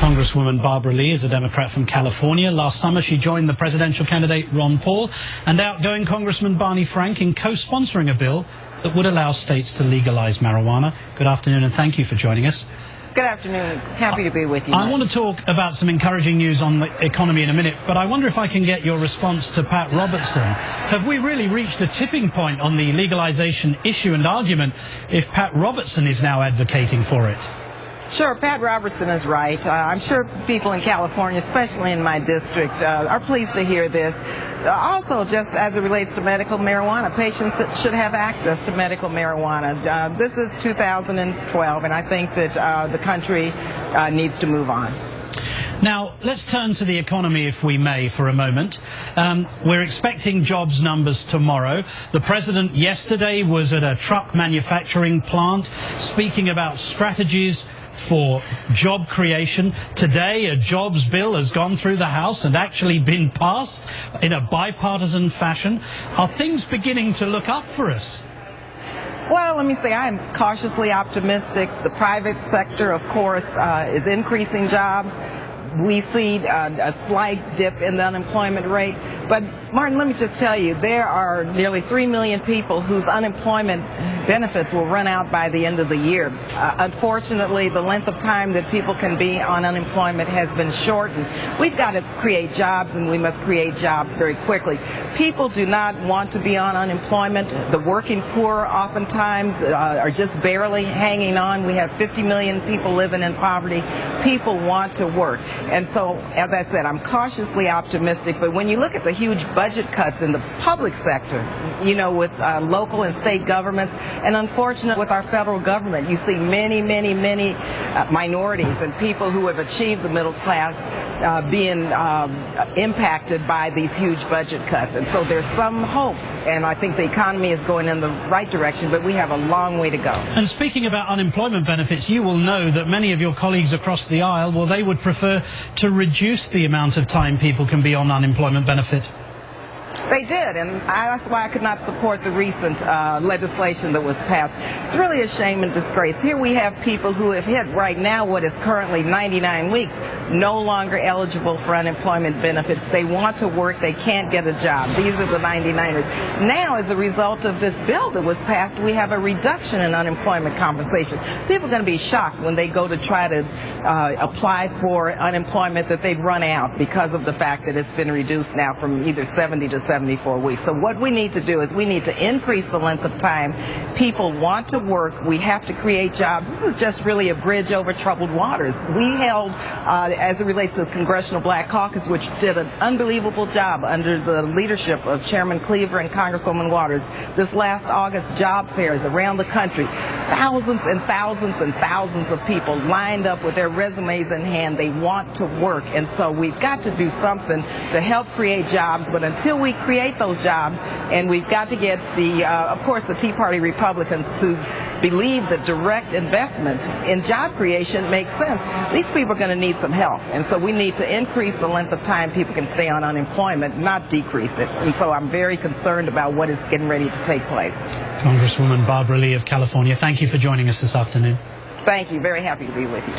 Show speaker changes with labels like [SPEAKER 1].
[SPEAKER 1] Congresswoman Lee is a Democrat from California. Last summer, she joined the presidential candidate Ron Paul and outgoing Congressman Barney Frank in co-sponsoring a bill that would allow states to legalize marijuana. Good afternoon, and thank you for joining us.
[SPEAKER 2] Good afternoon. Happy to be with you.
[SPEAKER 1] I want to talk about some encouraging news on the economy in a minute, but I wonder if I can get your response to Pat Robertson. Have we really reached a tipping point on the legalization issue and argument if Pat Robertson is now advocating for it?
[SPEAKER 2] Sure, Pat Robertson is right. I'm sure people in California, especially in my district, are pleased to hear this. Also, just as it relates to medical marijuana, patients should have access to medical marijuana. This is 2012, and I think that the country needs to move on.
[SPEAKER 1] Now, let's turn to the economy, if we may, for a moment. We're expecting jobs numbers tomorrow. The president yesterday was at a truck manufacturing plant speaking about strategies for job creation. Today, a jobs bill has gone through the House and actually been passed in a bipartisan fashion. Are things beginning to look up for us?
[SPEAKER 2] Well, let me say I'm cautiously optimistic. The private sector, of course, is increasing jobs. We see a slight dip in the unemployment rate. But, Martin, let me just tell you, there are nearly 3 million people whose unemployment benefits will run out by the end of the year. Unfortunately, the length of time that people can be on unemployment has been shortened. We've got to create jobs, and we must create jobs very quickly. People do not want to be on unemployment. The working poor oftentimes are just barely hanging on. We have 50 million people living in poverty. People want to work. And so, as I said, I'm cautiously optimistic. But when you look at the huge budget cuts in the public sector, you know, with local and state governments, and unfortunately with our federal government, you see many minorities and people who have achieved the middle class being impacted by these huge budget cuts. And so there's some hope, and I think the economy is going in the right direction, but we have a long way to go.
[SPEAKER 1] And speaking about unemployment benefits, you will know that many of your colleagues across the aisle, well, they would prefer to reduce the amount of time people can be on unemployment benefit.
[SPEAKER 2] They did, and that's why I could not support the recent legislation that was passed. It's really a shame and disgrace. Here we have people who have hit right now what is currently 99 weeks, no longer eligible for unemployment benefits. They want to work, they can't get a job. These are the 99ers. Now, as a result of this bill that was passed, we have a reduction in unemployment compensation. People are going to be shocked when they go to try to apply for unemployment that they've run out because of the fact that it's been reduced now from either 70 to 74 weeks. So what we need to do is we need to increase the length of time people want to work. We have to create jobs. This is just really a bridge over troubled waters. We held, as it relates to the Congressional Black Caucus, which did an unbelievable job under the leadership of Chairman Cleaver and Congresswoman Waters, this last August job fairs around the country. Thousands and thousands and thousands of people lined up with their resumes in hand. They want to work, and so we've got to do something to help create jobs. But until we create those jobs, and we've got to get the, of course, the Tea Party Republicans to believe that direct investment in job creation makes sense. These people are going to need some help, and so we need to increase the length of time people can stay on unemployment, not decrease it. And so I'm very concerned about what is getting ready to take place.
[SPEAKER 1] Congresswoman Lee of California, thank you for joining us this afternoon.
[SPEAKER 2] Thank you. Very happy to be with you.